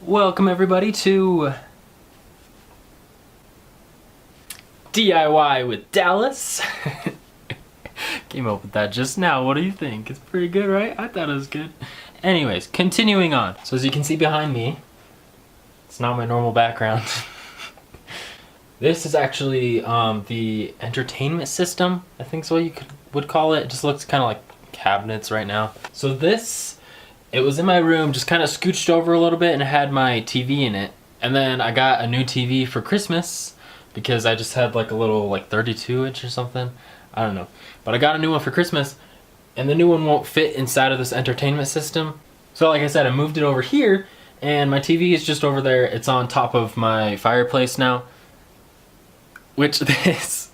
Welcome everybody to DIY with Dallas. Came up with that just now. What do you think? It's pretty good, right? I thought it was good. Anyways, continuing on. So as you can see behind me, it's not my normal background. This is actually the entertainment system, I think is what you would call it. It just looks kind of like cabinets right now. So this, it was in my room, just kind of scooched over a little bit, and it had my TV in it. And then I got a new TV for Christmas because I just had like a little 32-inch or something. I don't know. But I got a new one for Christmas, and the new one won't fit inside of this entertainment system. So like I said, I moved it over here, and my TV is just over there. It's on top of my fireplace now. Which this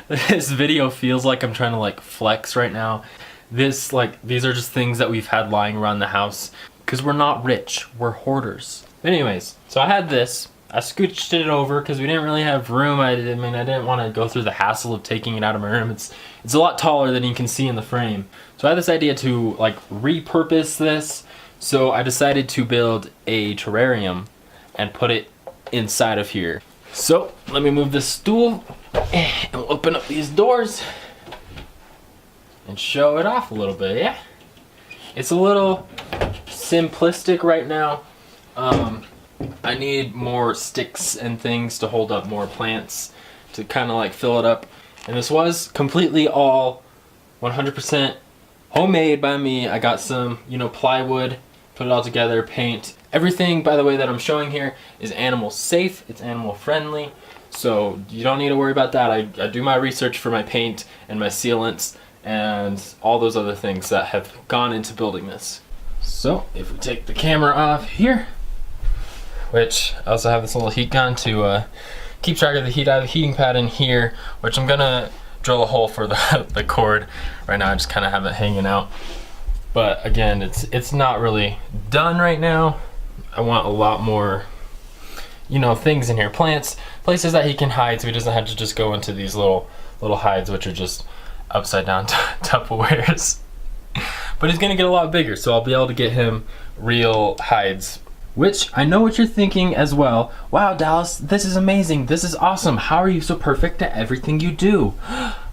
video feels like I'm trying to flex right now. These are just things that we've had lying around the house because we're not rich, we're hoarders. Anyways, so I had this. I scooched it over because we didn't really have room. I didn't want to go through the hassle of taking it out of my room. It's a lot taller than you can see in the frame. So I had this idea to repurpose this. So I decided to build a terrarium and put it inside of here. So let me move this stool and we'll open up these doors and show it off a little bit. Yeah, it's a little simplistic right now. I need more sticks and things to hold up more plants to kind of fill it up. And this was completely all 100% homemade by me. I got some, plywood, put it all together, paint. Everything, by the way, that I'm showing here is animal safe. It's animal friendly. So you don't need to worry about that. I do my research for my paint and my sealants and all those other things that have gone into building this. So if we take the camera off here, which I also have this little heat gun to keep track of the heat. I have a heating pad in here, which I'm gonna drill a hole for the cord. Right now I just kind of have it hanging out. But again, it's not really done right now. I want a lot more, things in here. Plants, places that he can hide so he doesn't have to just go into these little hides, which are just upside down Tupperwares. But he's gonna get a lot bigger, so I'll be able to get him real hides. Which, I know what you're thinking as well. Wow, Dallas, this is amazing. This is awesome. How are you so perfect at everything you do?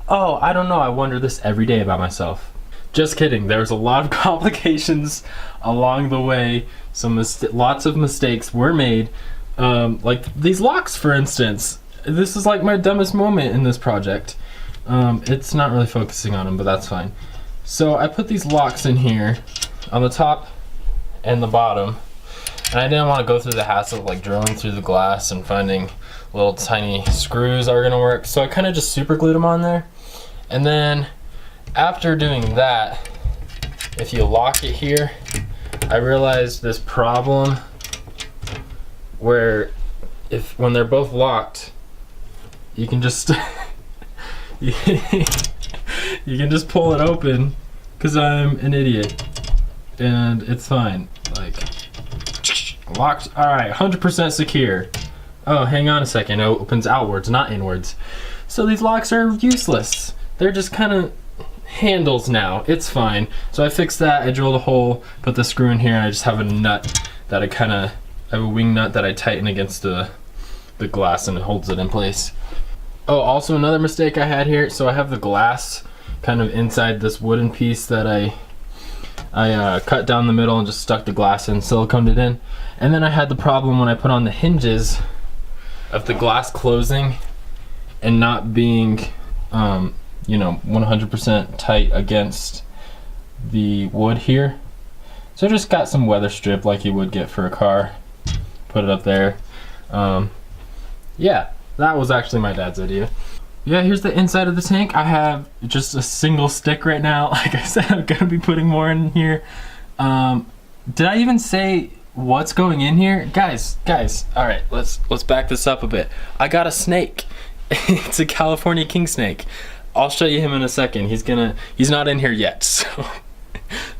Oh, I don't know. I wonder this every day about myself. Just kidding. There's a lot of complications along the way. Lots of mistakes were made. Like these locks, for instance. This is my dumbest moment in this project. It's not really focusing on them, but that's fine. So I put these locks in here on the top and the bottom. And I didn't want to go through the hassle of drilling through the glass and finding little tiny screws that are gonna work. So I kind of just super glued them on there. And then after doing that, if you lock it here, I realized this problem where when they're both locked, you can just you can just pull it open because I'm an idiot and it's fine. Locked. All right, 100% secure. Oh, hang on a second. It opens outwards, not inwards. So these locks are useless. They're just kind of handles now. It's fine. So I fixed that. I drilled a hole, put the screw in here, and I just have a nut that I have a wing nut that I tighten against the glass, and it holds it in place. Oh, also another mistake I had here. So I have the glass kind of inside this wooden piece that I cut down the middle and just stuck the glass in, siliconed it in. And then I had the problem when I put on the hinges of the glass closing and not being 100% tight against the wood here. So I just got some weather strip like you would get for a car, put it up there. Yeah, that was actually my dad's idea. Yeah, here's the inside of the tank. I have just a single stick right now. Like I said, I'm gonna be putting more in here. Did I even say what's going in here? Guys, all right, let's back this up a bit. I got a snake. It's a California king snake. I'll show you him in a second. He's not in here yet, so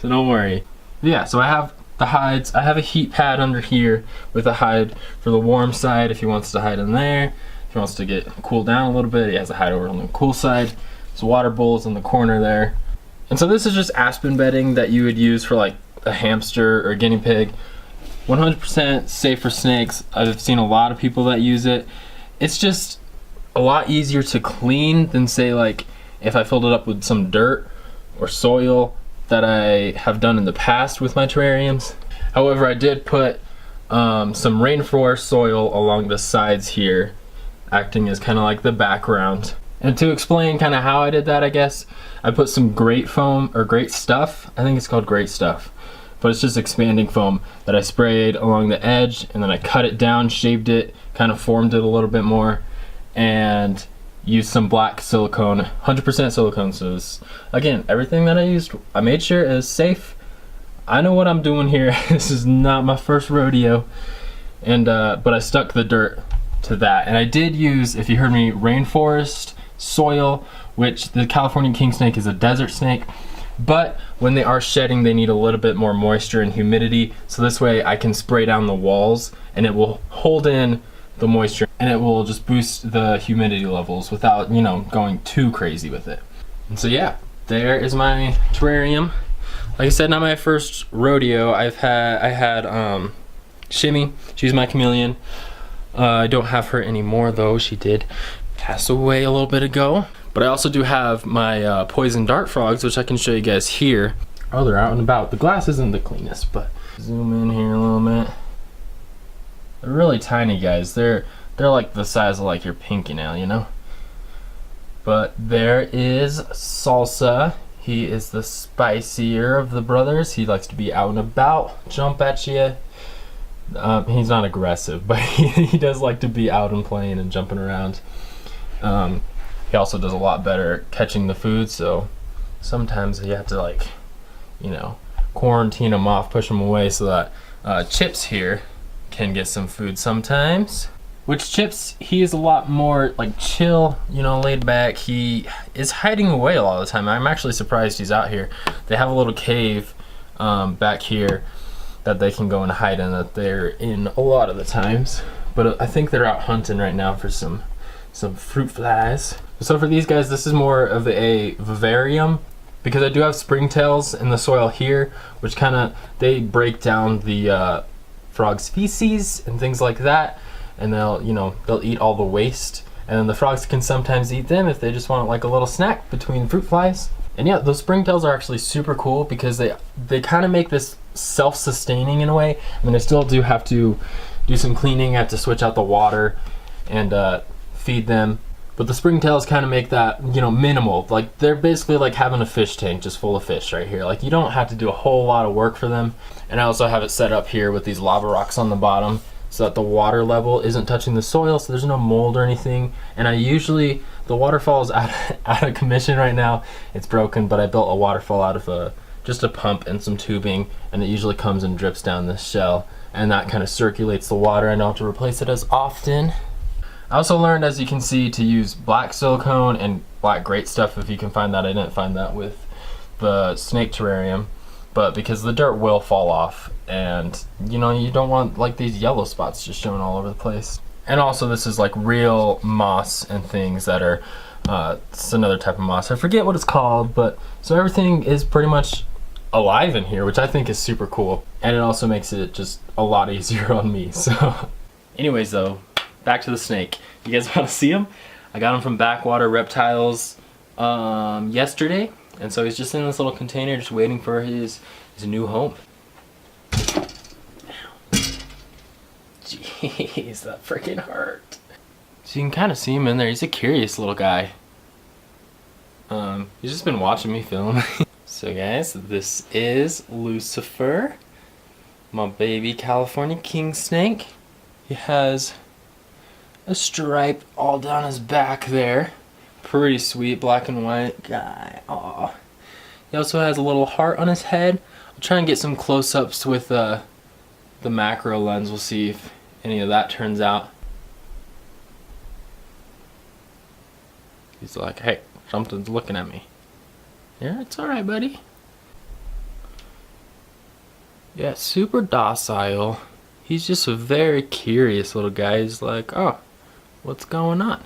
don't worry. Yeah, so I have the hides. I have a heat pad under here with a hide for the warm side if he wants to hide in there. If he wants to get cooled down a little bit, he has a hide over on the cool side. There's water bowls in the corner there. And so this is just aspen bedding that you would use for a hamster or a guinea pig. 100% safe for snakes. I've seen a lot of people that use it. It's just a lot easier to clean than, say, like if I filled it up with some dirt or soil that I have done in the past with my terrariums. However, I did put some rainforest soil along the sides here, acting as kind of like the background. And to explain kind of how I did that, I guess, I put some great foam, or great stuff. I think it's called great stuff, but it's just expanding foam that I sprayed along the edge, and then I cut it down, shaved it, kind of formed it a little bit more, and used some black silicone, 100% silicone. So again, everything that I used, I made sure is safe. I know what I'm doing here. This is not my first rodeo. And but I stuck the dirt to that. And I did use, if you heard me, rainforest soil, which the California king snake is a desert snake. But when they are shedding, they need a little bit more moisture and humidity. So this way I can spray down the walls and it will hold in the moisture, and it will just boost the humidity levels without, you know, going too crazy with it. And so yeah, there is my terrarium. Like I said, not my first rodeo. I had Shimmy. She's my chameleon. I don't have her anymore though. She did pass away a little bit ago. But I also do have my poison dart frogs, which I can show you guys here. Oh, they're out and about. The glass isn't the cleanest, but zoom in here a little bit. They're really tiny, guys. They're like the size of like your pinky nail, you know? But there is Salsa. He is the spicier of the brothers. He likes to be out and about, jump at you. He's not aggressive, but he does like to be out and playing and jumping around. He also does a lot better catching the food, so sometimes you have to, like, you know, quarantine him off, push him away so that Chips here can get some food sometimes. Which Chips, he is a lot more like chill, you know, laid back. He is hiding away a lot of the time. I'm actually surprised he's out here. They have a little cave back here that they can go and hide in, that they're in a lot of the times. But I think they're out hunting right now for some fruit flies. So for these guys, this is more of a vivarium, because I do have springtails in the soil here, which kind of, they break down the frog's feces and things like that, and they'll eat all the waste, and then the frogs can sometimes eat them if they just want like a little snack between fruit flies. And yeah, those springtails are actually super cool because they kind of make this self-sustaining in a way. I mean, I still do have to do some cleaning. I have to switch out the water and feed them, but the springtails kind of make that, you know, minimal. Like, they're basically like having a fish tank just full of fish right here. Like, you don't have to do a whole lot of work for them. And I also have it set up here with these lava rocks on the bottom so that the water level isn't touching the soil, so there's no mold or anything. And I usually, the waterfall is out of commission right now. It's broken, but I built a waterfall out of just a pump and some tubing, and it usually comes and drips down this shell, and that kind of circulates the water. I don't have to replace it as often. I also learned, as you can see, to use black silicone and black great stuff if you can find that. I didn't find that with the snake terrarium, but because the dirt will fall off, and you know, you don't want like these yellow spots just showing all over the place. And also, this is like real moss and things that are it's another type of moss. I forget what it's called, but so everything is pretty much alive in here, which I think is super cool, and it also makes it just a lot easier on me. So anyways, though, back to the snake. You guys want to see him? I got him from Backwater Reptiles yesterday, and so he's just in this little container just waiting for his new home. Jeez, that freaking hurt. So you can kind of see him in there. He's a curious little guy. He's just been watching me film. So guys, this is Lucifer, my baby California king snake. He has a stripe all down his back there. Pretty sweet, black and white guy. Aw. He also has a little heart on his head. I'll try and get some close-ups with the macro lens. We'll see if any of that turns out. He's like, hey, something's looking at me. Yeah, it's alright, buddy. Yeah, super docile. He's just a very curious little guy. He's like, oh, what's going on?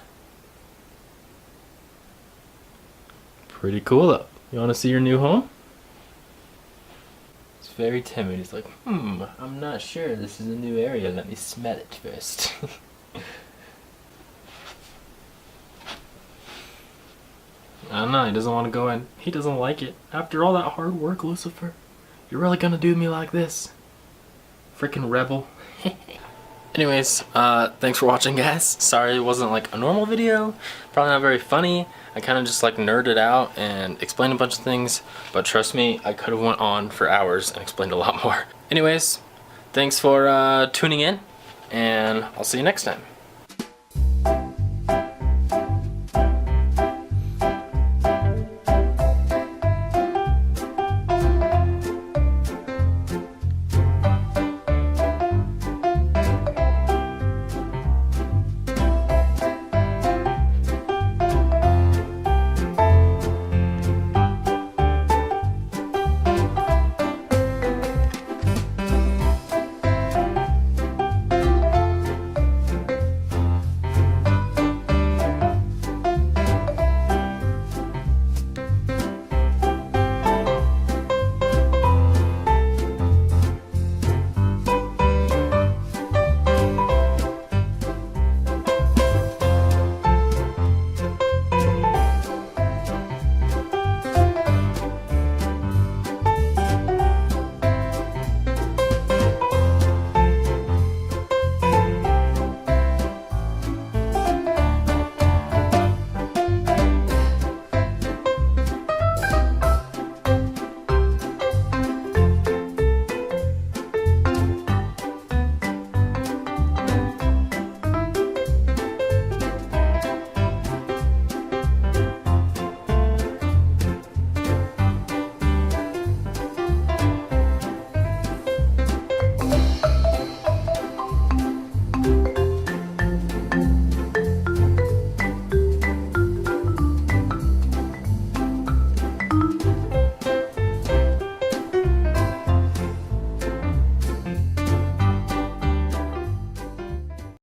Pretty cool though. You want to see your new home? Let's very timid. He's like, I'm not sure. This is a new area. Let me smell it first. I don't know, he doesn't want to go in. He doesn't like it. After all that hard work, Lucifer, you're really gonna do me like this? Freaking rebel. Anyways, thanks for watching, guys. Sorry it wasn't like a normal video. Probably not very funny. I kind of just like nerded out and explained a bunch of things. But trust me, I could have went on for hours and explained a lot more. Anyways, thanks for tuning in. And I'll see you next time.